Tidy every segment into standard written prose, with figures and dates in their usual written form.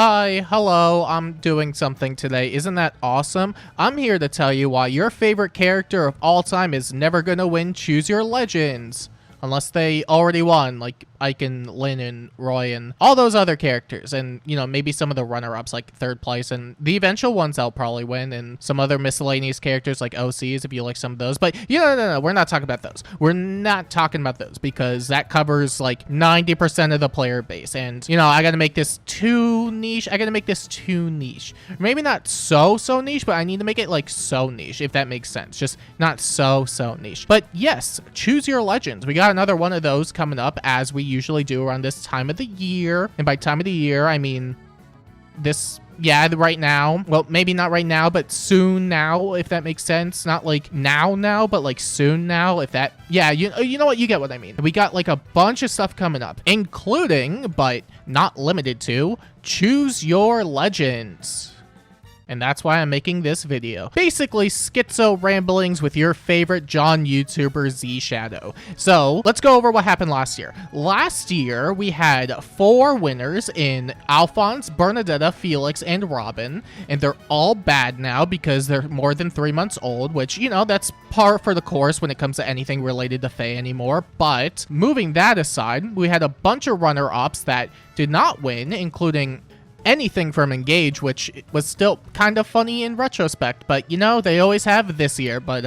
Hi, hello, I'm doing something today. Isn't that awesome? I'm here to tell you why your favorite character of all time is never gonna win Choose Your Legends. Unless they already won, like Ike and Lynn and Roy and all those other characters. And, you know, maybe some of the runner-ups like third place. And the eventual ones I'll probably win. And some other miscellaneous characters like OCs if you like some of those. But, no, we're not talking about those. We're not talking about those because that covers like 90% of the player base. And, you know, I gotta make this too niche. Maybe not so niche, but I need to make it like so niche, if that makes sense. Just not so niche. But yes, Choose Your Legends. We got another one of those coming up as we usually do around this time of the year. And by time of the year, I mean this, yeah, right now. Well, maybe not right now, but soon now, if that makes sense. Not like now, but like soon now, if that, yeah, you know what, you get what I mean. We got like a bunch of stuff coming up, including, but not limited to, Choose Your Legends. And that's why I'm making this video. Basically, schizo ramblings with your favorite John YouTuber Z Shadow. So, let's go over what happened last year. Last year, we had 4 winners in Alphonse, Bernadetta, Felix, and Robin. And they're all bad now because they're more than 3 months old, which, you know, that's par for the course when it comes to anything related to Faye anymore. But, moving that aside, we had a bunch of runner-ups that did not win, including anything from Engage, which was still kind of funny in retrospect, but you know, they always have this year. But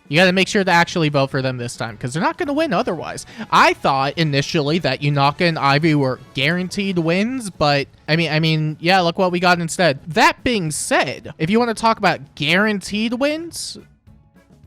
you gotta make sure to actually vote for them this time because they're not gonna win otherwise. I thought initially that Yunaka and Ivy were guaranteed wins, but I mean, yeah, look what we got instead. That being said, if you want to talk about guaranteed wins,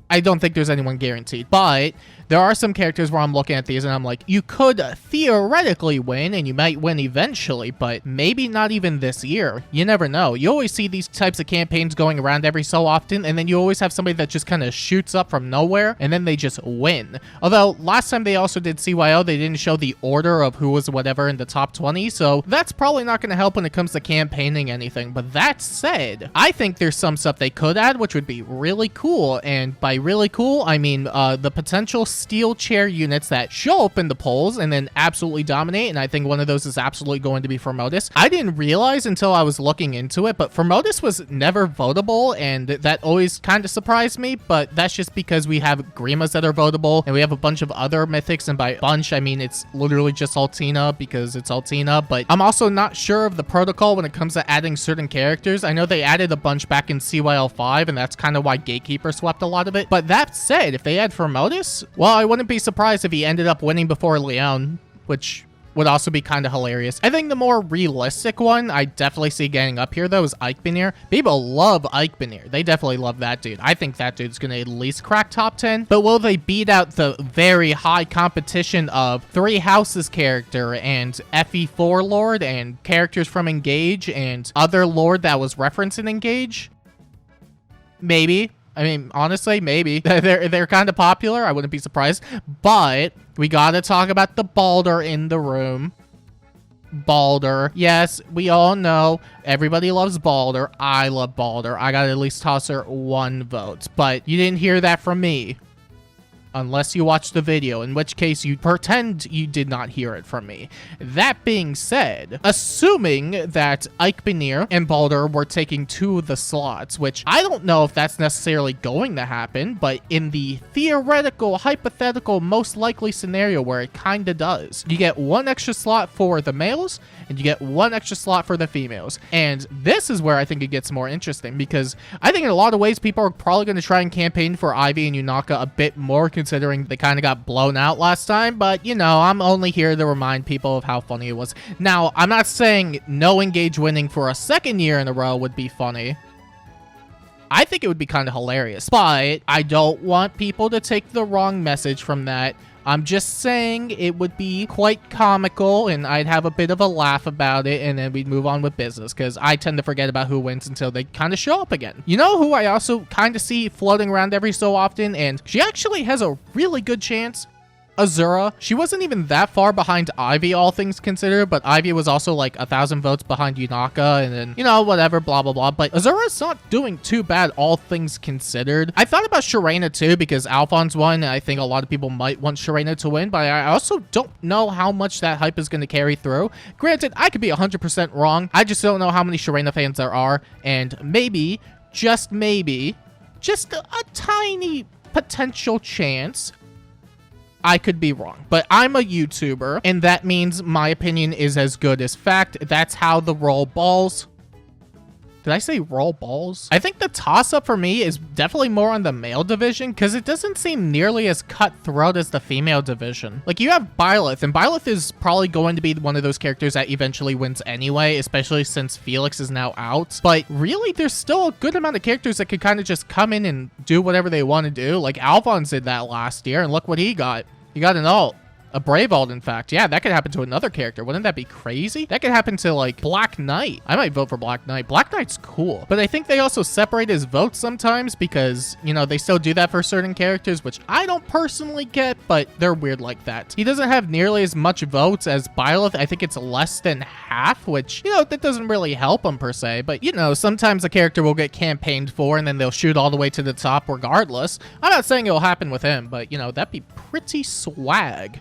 I don't think there's anyone guaranteed, but there are some characters where I'm looking at these and I'm like, you could theoretically win and you might win eventually, but maybe not even this year. You never know. You always see these types of campaigns going around every so often, and then you always have somebody that just kind of shoots up from nowhere and then they just win. Although last time they also did CYL, they didn't show the order of who was whatever in the top 20, so that's probably not going to help when it comes to campaigning anything. But that said, I think there's some stuff they could add which would be really cool, and by really cool, I mean the potential steel chair units that show up in the polls and then absolutely dominate, and I think one of those is absolutely going to be Formotus. I didn't realize until I was looking into it, but Formotus was never votable, and that always kind of surprised me, but that's just because we have Grimas that are votable, and we have a bunch of other mythics, and by bunch, I mean it's literally just Altina because it's Altina, but I'm also not sure of the protocol when it comes to adding certain characters. I know they added a bunch back in CYL 5, and that's kind of why Gatekeeper swept a lot of it, but that said, if they add Formotus, well, I wouldn't be surprised if he ended up winning before Leon, which would also be kind of hilarious. I think the more realistic one I definitely see getting up here, though, is Ike Beneer. People love Ike Beneer. They definitely love that dude. I think that dude's going to at least crack top 10. But will they beat out the very high competition of Three Houses character and FE4 Lord and characters from Engage and other Lord that was referenced in Engage? Maybe. I mean, honestly, maybe. They're kind of popular. I wouldn't be surprised. But we gotta talk about the Balder in the room. Balder. Yes, we all know. Everybody loves Balder. I love Balder. I gotta at least toss her 1 vote. But you didn't hear that from me. Unless you watched the video, in which case you pretend you did not hear it from me. That being said, assuming that Ike Beneer and Balder were taking 2 of the slots, which I don't know if that's necessarily going to happen, but in the theoretical, hypothetical, most likely scenario where it kind of does, you get 1 extra slot for the males, and you get 1 extra slot for the females. And this is where I think it gets more interesting, because I think in a lot of ways, people are probably going to try and campaign for Ivy and Yunaka a bit more, considering they kind of got blown out last time. But, you know, I'm only here to remind people of how funny it was. Now, I'm not saying no Engage winning for a 2nd year in a row would be funny. I think it would be kind of hilarious, but I don't want people to take the wrong message from that. I'm just saying it would be quite comical, and I'd have a bit of a laugh about it, and then we'd move on with business, because I tend to forget about who wins until they kind of show up again. You know who I also kind of see floating around every so often, and she actually has a really good chance Azura. She wasn't even that far behind Ivy, all things considered, but Ivy was also like 1,000 votes behind Yunaka, and then, you know, whatever, blah, blah, blah. But Azura's not doing too bad, all things considered. I thought about Shirena too, because Alphonse won, and I think a lot of people might want Shirena to win, but I also don't know how much that hype is going to carry through. Granted, I could be 100% wrong. I just don't know how many Shirena fans there are, and maybe, just maybe, just a tiny potential chance I could be wrong. But I'm a YouTuber, and that means my opinion is as good as fact. That's how the roll balls. Did I say roll balls? I think the toss-up for me is definitely more on the male division, because it doesn't seem nearly as cutthroat as the female division. Like, you have Byleth, and Byleth is probably going to be one of those characters that eventually wins anyway, especially since Felix is now out. But really, there's still a good amount of characters that could kind of just come in and do whatever they want to do. Like, Alphonse did that last year, and look what he got. He got an ult. A Brave ult, in fact. Yeah, that could happen to another character. Wouldn't that be crazy? That could happen to, like, Black Knight. I might vote for Black Knight. Black Knight's cool. But I think they also separate his votes sometimes because, you know, they still do that for certain characters, which I don't personally get, but they're weird like that. He doesn't have nearly as much votes as Byleth. I think it's less than half, which, you know, that doesn't really help him per se. But, you know, sometimes a character will get campaigned for and then they'll shoot all the way to the top regardless. I'm not saying it'll happen with him, but, you know, that'd be pretty swag.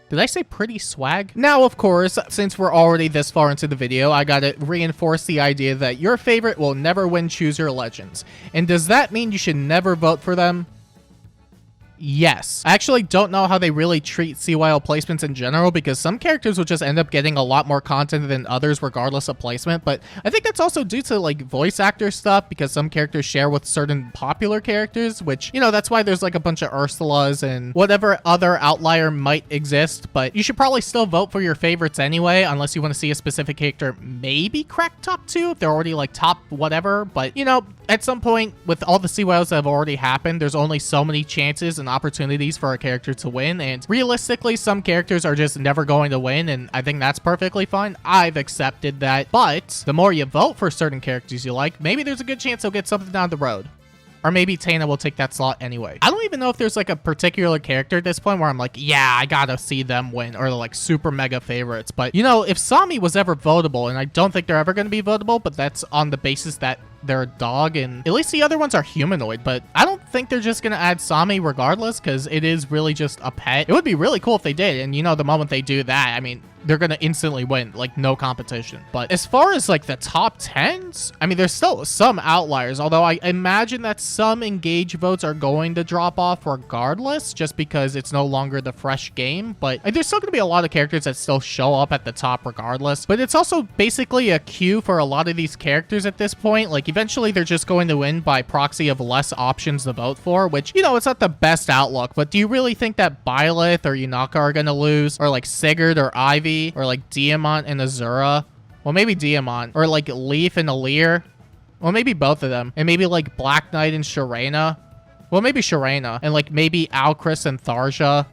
Did I say pretty swag? Now, of course, since we're already this far into the video, I gotta reinforce the idea that your favorite will never win Choose Your Legends. And does that mean you should never vote for them? Yes. I actually don't know how they really treat CYL placements in general, because some characters will just end up getting a lot more content than others regardless of placement, but I think that's also due to like voice actor stuff, because some characters share with certain popular characters, which, you know, that's why there's like a bunch of Ursulas and whatever other outlier might exist, but you should probably still vote for your favorites anyway, unless you want to see a specific character maybe crack top 2 if they're already like top whatever, but, you know, at some point with all the CYLs that have already happened, there's only so many chances and opportunities for a character to win, and realistically some characters are just never going to win, and I think that's perfectly fine. I've accepted that, but the more you vote for certain characters you like, maybe there's a good chance they'll get something down the road. Or maybe Tana will take that slot anyway. I don't even know if there's like a particular character at this point where I'm like, yeah, I gotta see them win, or like super mega favorites. But, you know, if Sami was ever votable, and I don't think they're ever going to be votable, but that's on the basis that they're a dog, and at least the other ones are humanoid, but I don't think they're just gonna add Sami regardless, because it is really just a pet. It would be really cool if they did, and you know, the moment they do that, I mean, they're gonna instantly win, like no competition. But as far as like the top 10s, I mean, there's still some outliers, although I imagine that some engage votes are going to drop off regardless, just because it's no longer the fresh game. But there's still gonna be a lot of characters that still show up at the top regardless, but it's also basically a queue for a lot of these characters at this point. Like, eventually they're just going to win by proxy of less options to vote for, which, you know, it's not the best outlook. But do you really think that Byleth or Yunaka are gonna lose, or like Sigurd or Ivy, or like Diamant and Azura? Well, maybe Diamant, or like Leaf and Alir. Well, maybe both of them, and maybe like Black Knight and Shirena. Well, maybe Shirena, and like maybe Alcris and Tharja.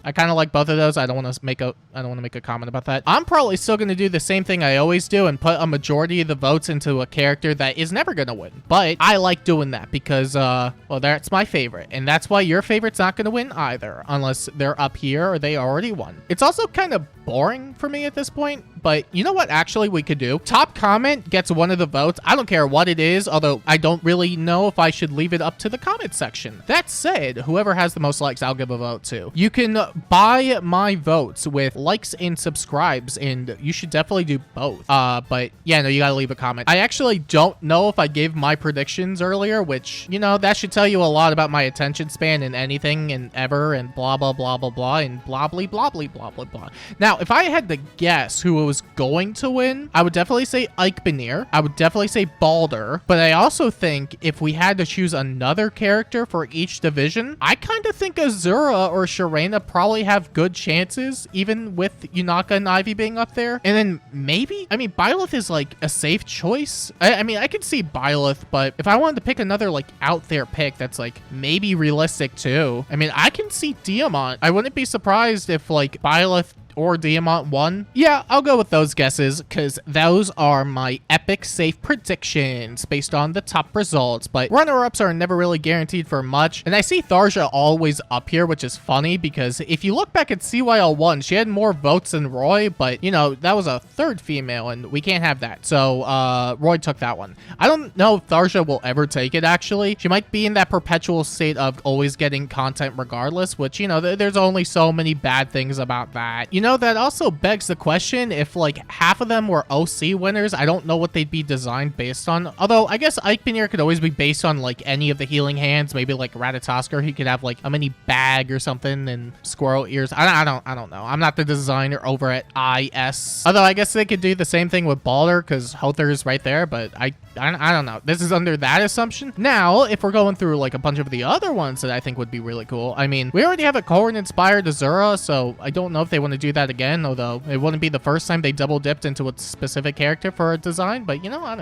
I kind of like both of those. I don't want to make a comment about that. I'm probably still going to do the same thing I always do and put a majority of the votes into a character that is never going to win. But I like doing that because, well, that's my favorite. And that's why your favorite's not going to win either, unless they're up here or they already won. It's also kind of boring for me at this point, but you know what actually we could do? Top comment gets one of the votes. I don't care what it is, although I don't really know if I should leave it up to the comment section. That said, whoever has the most likes, I'll give a vote to. You can buy my votes with likes and subscribes, and you should definitely do both. But yeah, no, you gotta leave a comment. I actually don't know if I gave my predictions earlier, which, you know, that should tell you a lot about my attention span and anything and ever and blah, blah, blah, blah, blah, and blah, blah, blah, blah, blah, blah, blah. Now, if I had to guess who was going to win, I would definitely say Ike Beneer. I would definitely say Balder, but I also think if we had to choose another character for each division, I kind of think Azura or Shirena probably have good chances, even with Yunaka and Ivy being up there. And then maybe, I mean, Byleth is like a safe choice. I mean, I could see Byleth, but if I wanted to pick another like out there pick that's like maybe realistic too, I mean, I can see Diamant. I wouldn't be surprised if like Byleth or Diamant 1. Yeah, I'll go with those guesses because those are my epic safe predictions based on the top results. But runner-ups are never really guaranteed for much. And I see Tharja always up here, which is funny because if you look back at CYL 1, she had more votes than Roy, but you know, that was a third female and we can't have that. So Roy took that one. I don't know if Tharja will ever take it, actually. She might be in that perpetual state of always getting content regardless, which, you know, there's only so many bad things about that. You know, that also begs the question, if like half of them were OC winners, I don't know what they'd be designed based on. Although I guess Ike Paneer could always be based on like any of the healing hands, maybe like Ratatoskr, he could have like a mini bag or something and squirrel ears. I don't know. I'm not the designer over at IS. Although I guess they could do the same thing with Balder because Hother is right there, but I don't know. This is under that assumption. Now, if we're going through like a bunch of the other ones that I think would be really cool, I mean, we already have a Corrin-inspired Azura, so I don't know if they want to do that again, although it wouldn't be the first time they double dipped into a specific character for a design, but you know, I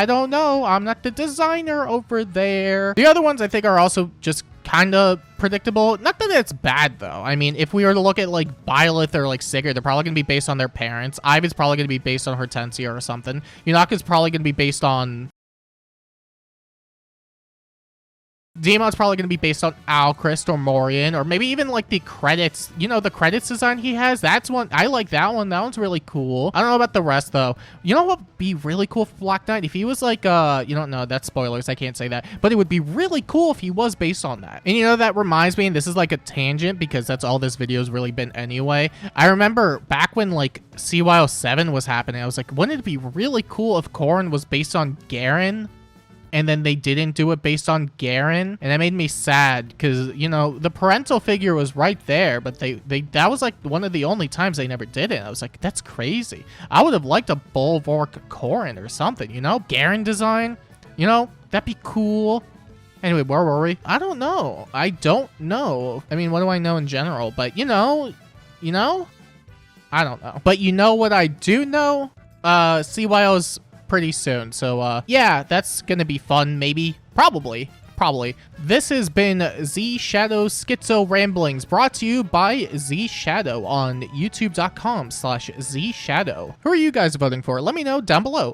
don't know. I'm not the designer over there. The other ones I think are also just kind of predictable. Not that it's bad though. I mean, if we were to look at like Byleth or like Sigurd, they're probably going to be based on their parents. Ivy's probably going to be based on Hortensia or something. Yunaka's probably going to be based on... Diamond's probably going to be based on Alchrist or Morian, or maybe even like the credits. You know, the credits design he has, that's one. I like that one. That one's really cool. I don't know about the rest though. You know what would be really cool for Black Knight? If he was like, you don't know, that's spoilers. I can't say that. But it would be really cool if he was based on that. And you know, that reminds me, and this is like a tangent because that's all this video's really been anyway. I remember back when like CYL 7 was happening, I was like, wouldn't it be really cool if Corrin was based on Garen? And then they didn't do it based on Garen, and that made me sad because, you know, the parental figure was right there, but that was like one of the only times they never did it. I was like, that's crazy. I would have liked a Bulwark Corrin or something, you know, Garen design, you know, that'd be cool. Anyway, where were we? I don't know. I don't know. I mean, what do I know in general? But you know, I don't know. But you know what I do know? CYL's pretty soon, so yeah, that's gonna be fun. Maybe, probably. This has been Z Shadow Schizo Ramblings, brought to you by Z Shadow on youtube.com/Z Shadow. Who are you guys voting for? Let me know down below.